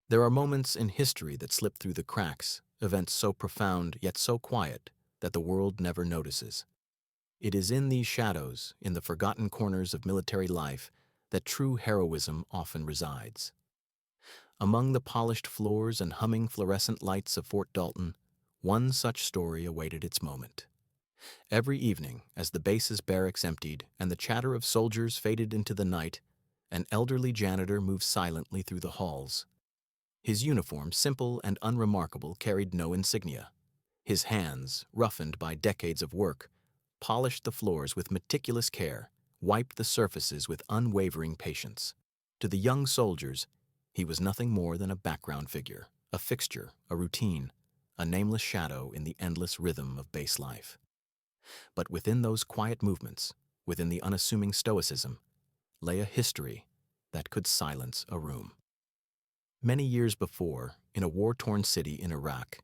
There are moments in history that slip through the cracks, events so profound yet so quiet that the world never notices. It is in these shadows, in the forgotten corners of military life, that true heroism often resides. Among the polished floors and humming fluorescent lights of Fort Dalton, one such story awaited its moment. Every evening, as the base's barracks emptied and the chatter of soldiers faded into the night, an elderly janitor moved silently through the halls. His uniform, simple and unremarkable, carried no insignia. His hands, roughened by decades of work, polished the floors with meticulous care, wiped the surfaces with unwavering patience. To the young soldiers, he was nothing more than a background figure, a fixture, a routine, a nameless shadow in the endless rhythm of base life. But within those quiet movements, within the unassuming stoicism, lay a history that could silence a room. Many years before, in a war-torn city in Iraq,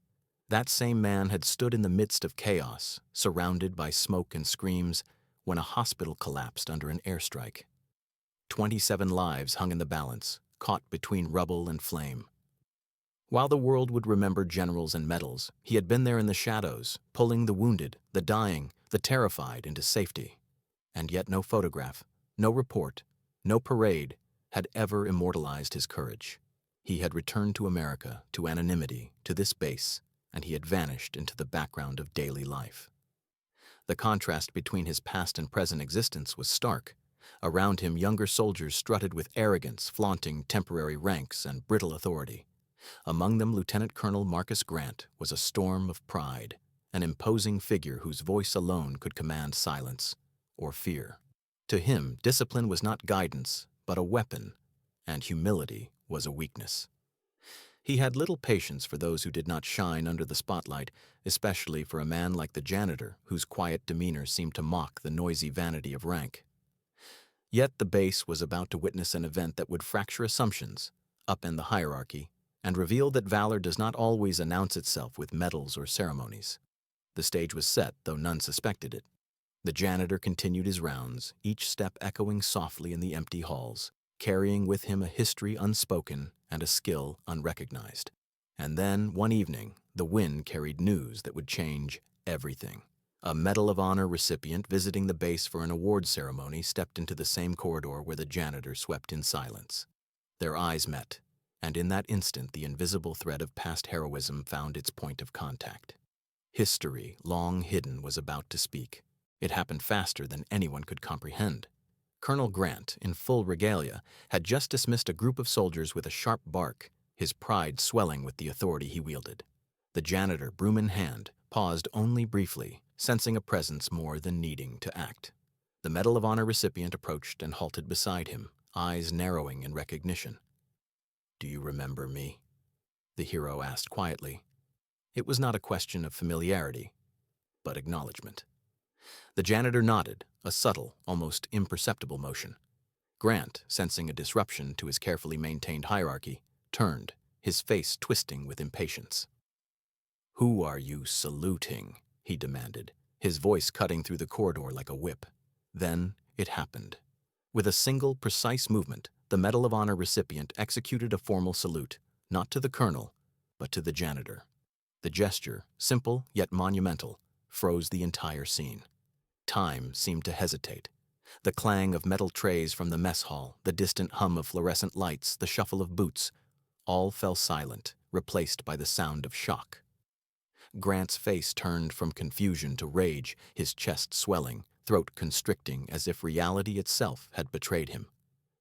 that same man had stood in the midst of chaos, surrounded by smoke and screams, when a hospital collapsed under an airstrike. 27 lives hung in the balance, caught between rubble and flame. While the world would remember generals and medals, he had been there in the shadows, pulling the wounded, the dying, the terrified into safety. And yet no photograph, no report, no parade had ever immortalized his courage. He had returned to America, to anonymity, to this base, and he had vanished into the background of daily life. The contrast between his past and present existence was stark. Around him, younger soldiers strutted with arrogance, flaunting temporary ranks and brittle authority. Among them, Lieutenant Colonel Marcus Grant was a storm of pride, an imposing figure whose voice alone could command silence or fear. To him, discipline was not guidance, but a weapon, and humility was a weakness. He had little patience for those who did not shine under the spotlight, especially for a man like the janitor, whose quiet demeanor seemed to mock the noisy vanity of rank. Yet the base was about to witness an event that would fracture assumptions, upend the hierarchy, and reveal that valor does not always announce itself with medals or ceremonies. The stage was set, though none suspected it. The janitor continued his rounds, each step echoing softly in the empty halls, carrying with him a history unspoken and a skill unrecognized. And then, one evening, the wind carried news that would change everything. A Medal of Honor recipient visiting the base for an award ceremony stepped into the same corridor where the janitor swept in silence. Their eyes met, and in that instant the invisible thread of past heroism found its point of contact. History, long hidden, was about to speak. It happened faster than anyone could comprehend. Colonel Grant, in full regalia, had just dismissed a group of soldiers with a sharp bark, his pride swelling with the authority he wielded. The janitor, broom in hand, paused only briefly, sensing a presence more than needing to act. The Medal of Honor recipient approached and halted beside him, eyes narrowing in recognition. "Do you remember me?" the hero asked quietly. It was not a question of familiarity, but acknowledgement. The janitor nodded, a subtle, almost imperceptible motion. Grant, sensing a disruption to his carefully maintained hierarchy, turned, his face twisting with impatience. "Who are you saluting?" he demanded, his voice cutting through the corridor like a whip. Then it happened. With a single, precise movement, the Medal of Honor recipient executed a formal salute, not to the colonel, but to the janitor. The gesture, simple yet monumental, froze the entire scene. Time seemed to hesitate. The clang of metal trays from the mess hall, the distant hum of fluorescent lights, the shuffle of boots, all fell silent, replaced by the sound of shock. Grant's face turned from confusion to rage, his chest swelling, throat constricting as if reality itself had betrayed him.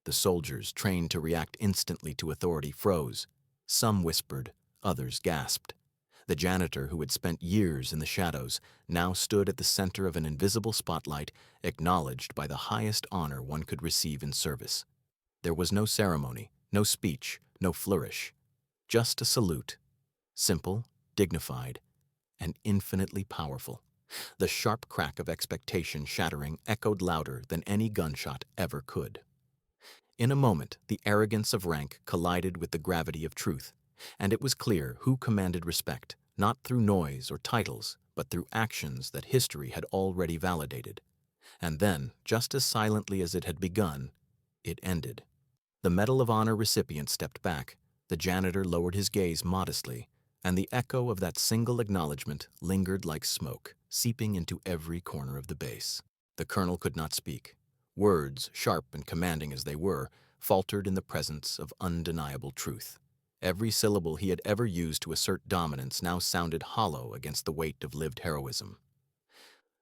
The soldiers, trained to react instantly to authority, froze. Some whispered, others gasped. The janitor, who had spent years in the shadows, now stood at the center of an invisible spotlight, acknowledged by the highest honor one could receive in service. There was no ceremony, no speech, no flourish, just a salute, simple, dignified, and infinitely powerful. The sharp crack of expectation shattering echoed louder than any gunshot ever could. In a moment, the arrogance of rank collided with the gravity of truth, and it was clear who commanded respect, not through noise or titles, but through actions that history had already validated. And then, just as silently as it had begun, it ended. The Medal of Honor recipient stepped back, The janitor lowered his gaze modestly, and the echo of that single acknowledgement lingered like smoke, seeping into every corner of the base. The colonel could not speak. Words, sharp and commanding as they were, faltered in the presence of undeniable truth. Every syllable he had ever used to assert dominance now sounded hollow against the weight of lived heroism.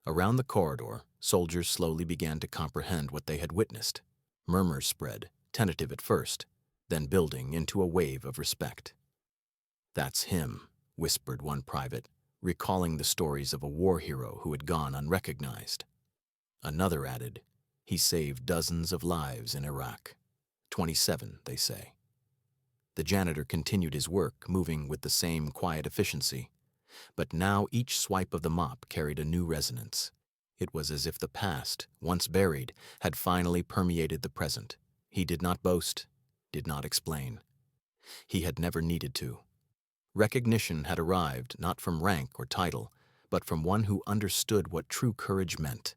Around the corridor, soldiers slowly began to comprehend what they had witnessed. Murmurs spread, tentative at first, then building into a wave of respect. "That's him," whispered one private, recalling the stories of a war hero who had gone unrecognized. Another added, "He saved dozens of lives in Iraq. 27, they say." The janitor continued his work, moving with the same quiet efficiency. But now each swipe of the mop carried a new resonance. It was as if the past, once buried, had finally permeated the present. He did not boast, did not explain. He had never needed to. Recognition had arrived not from rank or title, but from one who understood what true courage meant.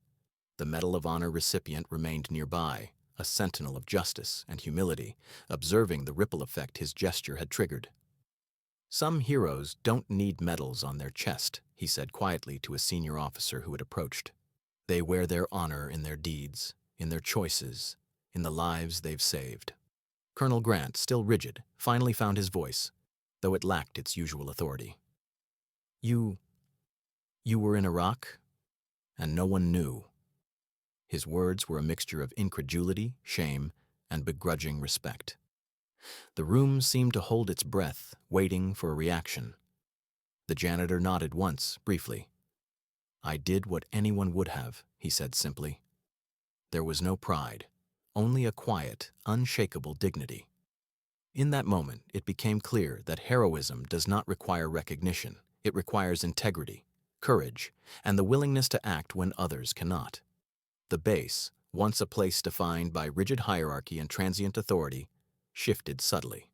The Medal of Honor recipient remained nearby, a sentinel of justice and humility, observing the ripple effect his gesture had triggered. "Some heroes don't need medals on their chest," he said quietly to a senior officer who had approached. "They wear their honor in their deeds, in their choices, in the lives they've saved." Colonel Grant, still rigid, finally found his voice, though it lacked its usual authority. You were in Iraq, and no one knew." His words were a mixture of incredulity, shame, and begrudging respect. The room seemed to hold its breath, waiting for a reaction. The janitor nodded once, briefly. "I did what anyone would have," he said simply. There was no pride, only a quiet, unshakable dignity. In that moment, it became clear that heroism does not require recognition. It requires integrity, courage, and the willingness to act when others cannot. The base, once a place defined by rigid hierarchy and transient authority, shifted subtly.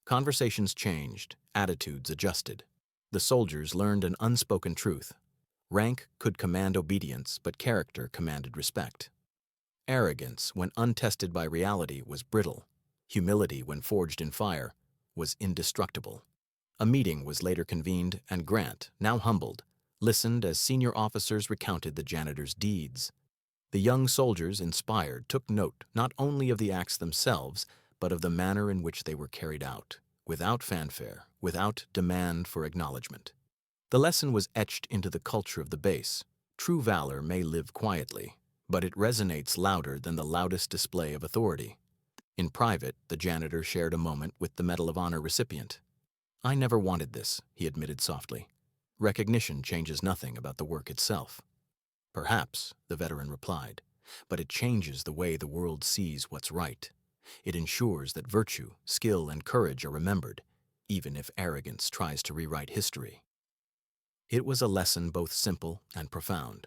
Conversations changed, attitudes adjusted. The soldiers learned an unspoken truth. Rank could command obedience, but character commanded respect. Arrogance, when untested by reality, was brittle. Humility, when forged in fire, was indestructible. A meeting was later convened, and Grant, now humbled, listened as senior officers recounted the janitor's deeds. The young soldiers, inspired, took note not only of the acts themselves, but of the manner in which they were carried out, without fanfare, without demand for acknowledgement. The lesson was etched into the culture of the base. True valor may live quietly, but it resonates louder than the loudest display of authority. In private, the janitor shared a moment with the Medal of Honor recipient. "I never wanted this," he admitted softly. "Recognition changes nothing about the work itself." "Perhaps," the veteran replied, "but it changes the way the world sees what's right. It ensures that virtue, skill, and courage are remembered, even if arrogance tries to rewrite history." It was a lesson both simple and profound.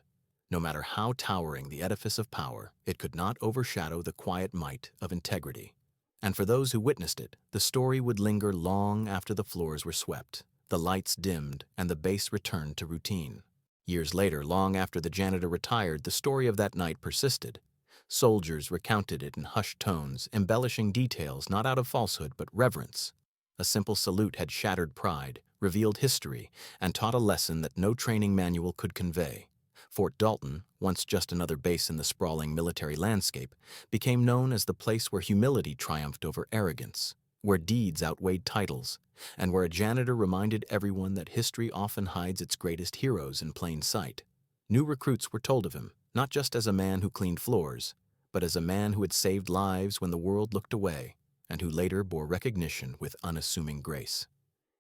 No matter how towering the edifice of power, it could not overshadow the quiet might of integrity. And for those who witnessed it, the story would linger long after the floors were swept, the lights dimmed, and the base returned to routine. Years later, long after the janitor retired, the story of that night persisted. Soldiers recounted it in hushed tones, embellishing details not out of falsehood but reverence. A simple salute had shattered pride, revealed history, and taught a lesson that no training manual could convey. Fort Dalton, once just another base in the sprawling military landscape, became known as the place where humility triumphed over arrogance, where deeds outweighed titles, and where a janitor reminded everyone that history often hides its greatest heroes in plain sight. New recruits were told of him, not just as a man who cleaned floors, but as a man who had saved lives when the world looked away, and who later bore recognition with unassuming grace.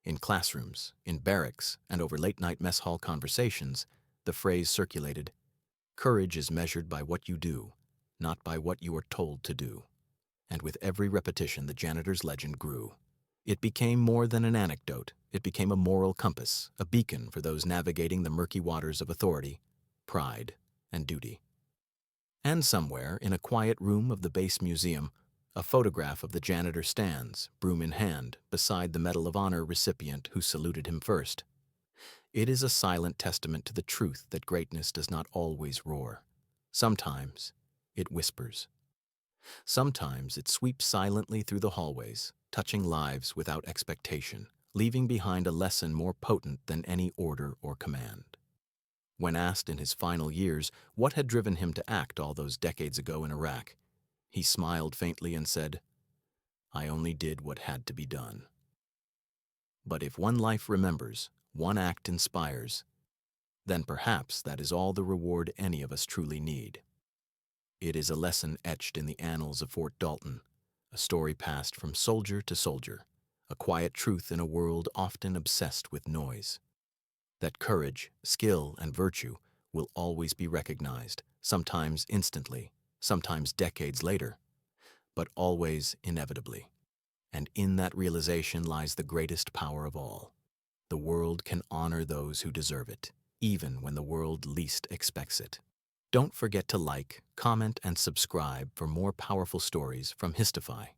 In classrooms, in barracks, and over late-night mess hall conversations, the phrase circulated, "Courage is measured by what you do, not by what you are told to do." And with every repetition, the janitor's legend grew. It became more than an anecdote. It became a moral compass, a beacon for those navigating the murky waters of authority, pride, and duty. And somewhere, in a quiet room of the base museum, a photograph of the janitor stands, broom in hand, beside the Medal of Honor recipient who saluted him first. It is a silent testament to the truth that greatness does not always roar. Sometimes it whispers. Sometimes it sweeps silently through the hallways, touching lives without expectation, leaving behind a lesson more potent than any order or command. When asked in his final years what had driven him to act all those decades ago in Iraq, he smiled faintly and said, "I only did what had to be done." But if one life remembers, one act inspires, then perhaps that is all the reward any of us truly need. It is a lesson etched in the annals of Fort Dalton, a story passed from soldier to soldier, a quiet truth in a world often obsessed with noise. That courage, skill, and virtue will always be recognized, sometimes instantly, sometimes decades later, but always inevitably. And in that realization lies the greatest power of all. The world can honor those who deserve it, even when the world least expects it. Don't forget to like, comment, and subscribe for more powerful stories from Histofy.